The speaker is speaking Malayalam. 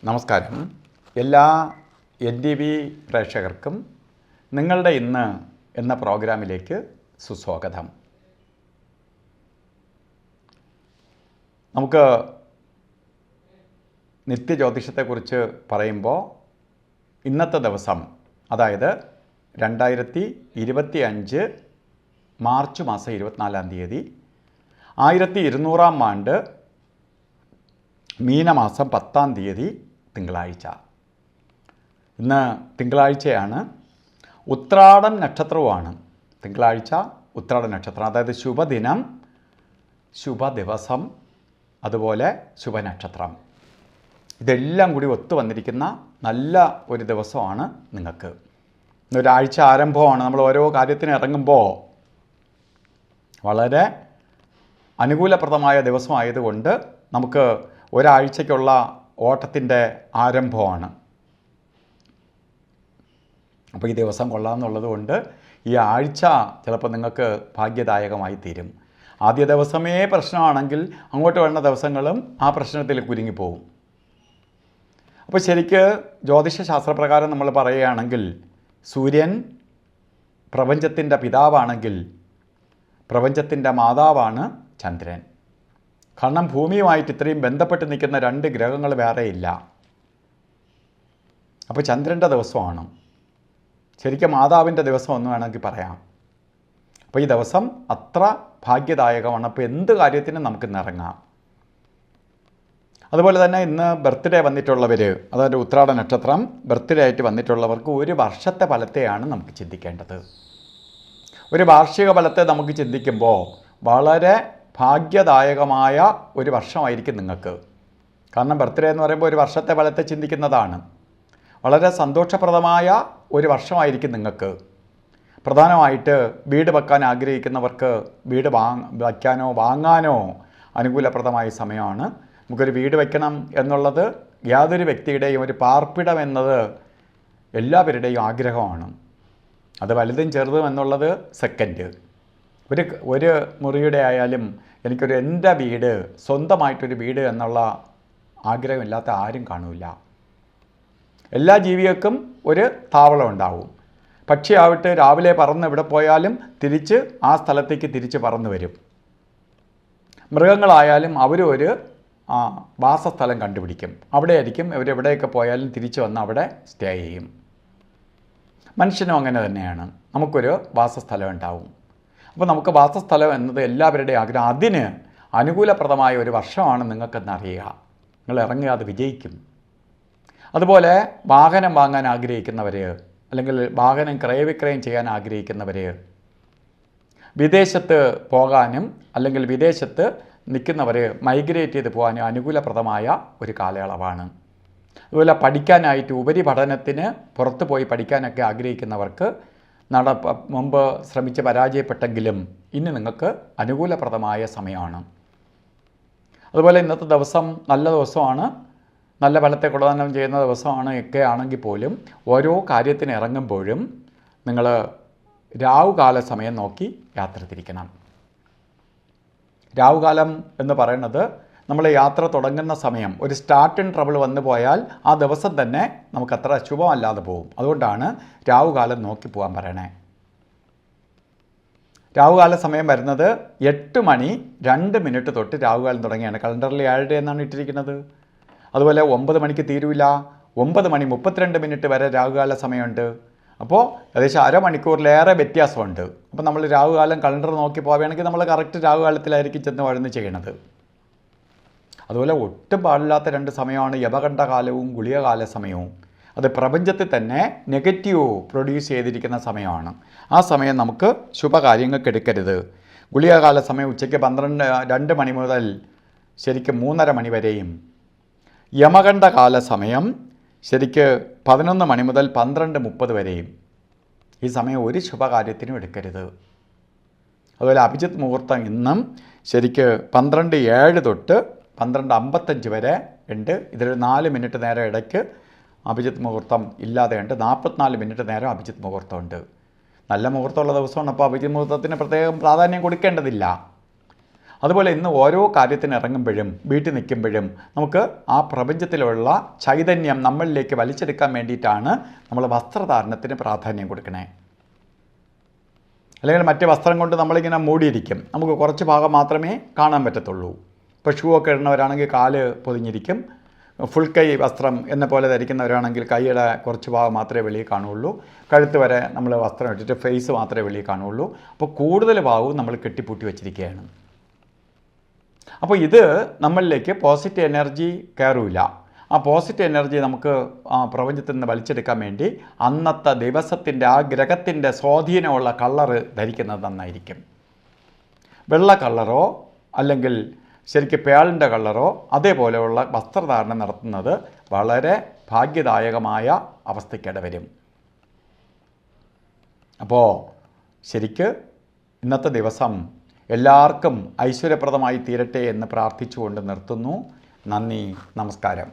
നമസ്കാരം. എല്ലാ NDV പ്രേക്ഷകർക്കും നിങ്ങളുടെ ഇന്ന് എന്ന പ്രോഗ്രാമിലേക്ക് സുസ്വാഗതം. നമുക്ക് നിത്യജ്യോതിഷത്തെക്കുറിച്ച് പറയുമ്പോൾ ഇന്നത്തെ ദിവസം, അതായത് 2025 മാർച്ച് മാസം 24-ാം തീയതി 1200-ാം ആണ്ട് മീനമാസം 10-ാം തീയതി തിങ്കളാഴ്ച. ഇന്ന് തിങ്കളാഴ്ചയാണ്. ഉത്രാടം നക്ഷത്രവുമാണ് തിങ്കളാഴ്ച. ഉത്രാട നക്ഷത്രം, അതായത് ശുഭദിനം, ശുഭദിവസം, അതുപോലെ ശുഭനക്ഷത്രം, ഇതെല്ലാം കൂടി ഒത്തു വന്നിരിക്കുന്ന നല്ല ഒരു ദിവസമാണ് നിങ്ങൾക്ക്. ഇന്നൊരാഴ്ച ആരംഭമാണ്. നമ്മൾ ഓരോ കാര്യത്തിന് ഇറങ്ങുമ്പോൾ വളരെ അനുകൂലപ്രദമായ ദിവസമായതുകൊണ്ട് നമുക്ക് ഒരാഴ്ചയ്ക്കുള്ള ഓട്ടത്തിൻ്റെ ആരംഭമാണ്. അപ്പോൾ ഈ ദിവസം കൊള്ളാമെന്നുള്ളത് കൊണ്ട് ഈ ആഴ്ച ചിലപ്പോൾ നിങ്ങൾക്ക് ഭാഗ്യദായകമായി തീരും. ആദ്യ ദിവസമേ പ്രശ്നമാണെങ്കിൽ അങ്ങോട്ട് വരുന്ന ദിവസങ്ങളും ആ പ്രശ്നത്തിൽ കുരുങ്ങിപ്പോവും. അപ്പോൾ ശരിക്ക് ജ്യോതിഷശാസ്ത്രപ്രകാരം നമ്മൾ പറയുകയാണെങ്കിൽ സൂര്യൻ പ്രപഞ്ചത്തിൻ്റെ പിതാവാണെങ്കിൽ പ്രപഞ്ചത്തിൻ്റെ മാതാവാണ് ചന്ദ്രൻ. കാരണം ഭൂമിയുമായിട്ട് ഇത്രയും ബന്ധപ്പെട്ട് നിൽക്കുന്ന രണ്ട് ഗ്രഹങ്ങൾ വേറെയില്ല. അപ്പോൾ ചന്ദ്രൻ്റെ ദിവസമാണ് ശരിക്കും മാതാവിൻ്റെ ദിവസം എന്ന് വേണമെങ്കിൽ പറയാം. അപ്പോൾ ഈ ദിവസം അത്ര ഭാഗ്യദായകമാണ്. അപ്പോൾ എന്ത് കാര്യത്തിനും നമുക്ക് ഇറങ്ങാം. അതുപോലെ തന്നെ ഇന്ന് ബർത്ത്ഡേ വന്നിട്ടുള്ളവർ, അതായത് ഉത്രാട നക്ഷത്രം ബർത്ത്ഡേ ആയിട്ട് വന്നിട്ടുള്ളവർക്ക് ഒരു വർഷത്തെ ഫലത്തെയാണ് നമുക്ക് ചിന്തിക്കേണ്ടത്. ഒരു വാർഷിക ഫലത്തെ നമുക്ക് ചിന്തിക്കുമ്പോൾ വളരെ ഭാഗ്യദായകമായ ഒരു വർഷമായിരിക്കും നിങ്ങൾക്ക്. കാരണം ബർത്ത്ഡേ എന്ന് പറയുമ്പോൾ ഒരു വർഷത്തെ ഫലത്തെ ചിന്തിക്കുന്നതാണ്. വളരെ സന്തോഷപ്രദമായ ഒരു വർഷമായിരിക്കും നിങ്ങൾക്ക്. പ്രധാനമായിട്ട് വീട് വെക്കാൻ ആഗ്രഹിക്കുന്നവർക്ക് വീട് വയ്ക്കാനോ വാങ്ങാനോ അനുകൂലപ്രദമായ സമയമാണ്. നമുക്കൊരു വീട് വയ്ക്കണം എന്നുള്ളത് യാതൊരു വ്യക്തിയുടെയും ഒരു പാർപ്പിടം എന്നത് എല്ലാവരുടെയും ആഗ്രഹമാണ്. അത് വലുതും ചെറുതും എന്നുള്ളത് സെക്കൻഡ്. ഒരു മുറിയുടെ ആയാലും എനിക്കൊരു എൻ്റെ വീട്, സ്വന്തമായിട്ടൊരു വീട് എന്നുള്ള ആഗ്രഹമില്ലാത്ത ആരും കാണില്ല. എല്ലാ ജീവികൾക്കും ഒരു താവളം ഉണ്ടാവും. പക്ഷിയാവട്ടെ രാവിലെ പറന്ന് എവിടെ പോയാലും തിരിച്ച് ആ സ്ഥലത്തേക്ക് തിരിച്ച് പറന്ന് വരും. മൃഗങ്ങളായാലും അവരും ഒരു വാസസ്ഥലം കണ്ടുപിടിക്കും. അവിടെയായിരിക്കും ഇവരെവിടെയൊക്കെ പോയാലും തിരിച്ച് വന്ന് അവിടെ സ്റ്റേ ചെയ്യും. മനുഷ്യനും അങ്ങനെ തന്നെയാണ്. നമുക്കൊരു വാസസ്ഥലം ഉണ്ടാവും. അപ്പോൾ നമുക്ക് വാസസ്ഥലം എന്നത് എല്ലാവരുടെയും ആഗ്രഹം. അതിന് അനുകൂലപ്രദമായ ഒരു വർഷമാണ് നിങ്ങൾക്കെന്നറിയുക. നിങ്ങൾ ഇറങ്ങുക, അത് വിജയിക്കും. അതുപോലെ വാഹനം വാങ്ങാൻ ആഗ്രഹിക്കുന്നവർ, അല്ലെങ്കിൽ വാഹനം ക്രയവിക്രയം ചെയ്യാൻ ആഗ്രഹിക്കുന്നവർ, വിദേശത്ത് പോകാനും അല്ലെങ്കിൽ വിദേശത്ത് നിൽക്കുന്നവർ മൈഗ്രേറ്റ് ചെയ്ത് പോകാനും അനുകൂലപ്രദമായ ഒരു കാലയളവാണ്. അതുപോലെ പഠിക്കാനായിട്ട് ഉപരിപഠനത്തിന് പുറത്ത് പോയി പഠിക്കാനൊക്കെ ആഗ്രഹിക്കുന്നവർക്ക് മുമ്പ് ശ്രമിച്ച് പരാജയപ്പെട്ടെങ്കിലും ഇനി നിങ്ങൾക്ക് അനുകൂലപ്രദമായ സമയമാണ്. അതുപോലെ ഇന്നത്തെ ദിവസം നല്ല ദിവസമാണ്. നല്ല ഫലത്തെ പ്രദാനം ചെയ്യുന്ന ദിവസമാണ് ഒക്കെ ആണെങ്കിൽ പോലും ഓരോ കാര്യത്തിന് ഇറങ്ങുമ്പോഴും നിങ്ങൾ രാവുകാല സമയം നോക്കി യാത്ര തിരിക്കണം. രാവുകാലം എന്ന് പറയുന്നത് നമ്മൾ യാത്ര തുടങ്ങുന്ന സമയം. ഒരു സ്റ്റാർട്ടിങ് ട്രബിൾ വന്നു പോയാൽ ആ ദിവസം തന്നെ നമുക്കത്ര ശുഭമല്ലാതെ പോകും. അതുകൊണ്ടാണ് രാവുകാലം നോക്കി പോകാൻ പറയണേ. രാവുകാല സമയം വരുന്നത് 8:02 തൊട്ട് രാവുകാലം തുടങ്ങിയാണ്. കലണ്ടറിൽ 7 എന്നാണ് ഇട്ടിരിക്കുന്നത്. അതുപോലെ 9 മണിക്ക് തീരൂല. 9:32 വരെ രാവുകാല സമയമുണ്ട്. അപ്പോൾ ഏകദേശം അരമണിക്കൂറിലേറെ വ്യത്യാസമുണ്ട്. അപ്പോൾ നമ്മൾ രാവുകാലം കലണ്ടർ നോക്കി പോവുകയാണെങ്കിൽ നമ്മൾ കറക്റ്റ് രാവുകാലത്തിലായിരിക്കും ചെന്ന് വഴുന്ന് ചെയ്യണത്. അതുപോലെ ഒട്ടും പാടില്ലാത്ത രണ്ട് സമയമാണ് യവകണ്ഠകാലവും ഗുളികകാല സമയവും. അത് പ്രപഞ്ചത്തിൽ തന്നെ നെഗറ്റീവ് പ്രൊഡ്യൂസ് ചെയ്തിരിക്കുന്ന സമയമാണ്. ആ സമയം നമുക്ക് ശുഭകാര്യങ്ങൾക്ക് എടുക്കരുത്. ഗുളികകാല സമയം ഉച്ചയ്ക്ക് 2 മണി മുതൽ ശരിക്കും 3:30 മണി വരെയും, യമകണ്ഠകാല സമയം ശരിക്ക് 11 മണി മുതൽ 12:30 വരെയും. ഈ സമയം ഒരു ശുഭകാര്യത്തിനും എടുക്കരുത്. അതുപോലെ അഭിജിത്ത് മുഹൂർത്തം ഇന്നും ശരിക്ക് 12:07 തൊട്ട് 12:55 വരെ ഉണ്ട്. ഇതിലൊരു 4 മിനിറ്റ് നേരം ഇടയ്ക്ക് അഭിജിത്ത് മുഹൂർത്തം ഇല്ലാതെ ഉണ്ട്. 44 മിനിറ്റ് നേരം അഭിജിത്ത് മുഹൂർത്തമുണ്ട്. നല്ല മുഹൂർത്തമുള്ള ദിവസമാണ്. അപ്പോൾ അഭിജിത്ത് മുഹൂർത്തത്തിന് പ്രത്യേകം പ്രാധാന്യം കൊടുക്കേണ്ടതില്ല. അതുപോലെ ഇന്ന് ഓരോ കാര്യത്തിന് ഇറങ്ങുമ്പോഴും വീട്ടിൽ നിൽക്കുമ്പോഴും നമുക്ക് ആ പ്രപഞ്ചത്തിലുള്ള ചൈതന്യം നമ്മളിലേക്ക് വലിച്ചെടുക്കാൻ വേണ്ടിയിട്ടാണ് നമ്മൾ വസ്ത്രധാരണത്തിന് പ്രാധാന്യം കൊടുക്കണേ. അല്ലെങ്കിൽ മറ്റ് വസ്ത്രം കൊണ്ട് നമ്മളിങ്ങനെ മൂടിയിരിക്കും, നമുക്ക് കുറച്ച് ഭാഗം മാത്രമേ കാണാൻ പറ്റത്തുള്ളൂ. ഇപ്പോൾ ഷൂ ഒക്കെ ഇടുന്നവരാണെങ്കിൽ കാല് പൊതിഞ്ഞിരിക്കും, ഫുൾ കൈ വസ്ത്രം എന്ന പോലെ ധരിക്കുന്നവരാണെങ്കിൽ കൈയുടെ കുറച്ച് ഭാഗം മാത്രമേ വെളിയിൽ കാണുകയുള്ളൂ, കഴുത്ത് വരെ നമ്മൾ വസ്ത്രം ഇട്ടിട്ട് ഫേസ് മാത്രമേ വെളിയിൽ കാണുകയുള്ളൂ. അപ്പോൾ കൂടുതൽ ഭാഗവും നമ്മൾ കെട്ടിപ്പൂട്ടി വച്ചിരിക്കുകയാണ്. അപ്പോൾ ഇത് നമ്മളിലേക്ക് പോസിറ്റീവ് എനർജി കയറില്ല. ആ പോസിറ്റീവ് എനർജി നമുക്ക് പ്രപഞ്ചത്തിൽ നിന്ന് വലിച്ചെടുക്കാൻ വേണ്ടി അന്നത്തെ ദിവസത്തിൻ്റെ ആ ഗ്രഹത്തിൻ്റെ സ്വാധീനമുള്ള കളറ് ധരിക്കുന്നത് നന്നായിരിക്കും. വെള്ള കളറോ അല്ലെങ്കിൽ ശരിക്കും പേളിൻ്റെ കളറോ അതേപോലെയുള്ള വസ്ത്രധാരണം നടത്തുന്നത് വളരെ ഭാഗ്യദായകമായ അവസ്ഥയ്ക്കിട വരും. അപ്പോൾ ശരിക്ക് ഇന്നത്തെ ദിവസം എല്ലാവർക്കും ഐശ്വര്യപ്രദമായി തീരട്ടെ എന്ന് പ്രാർത്ഥിച്ചുകൊണ്ട് നിർത്തുന്നു. നന്ദി, നമസ്കാരം.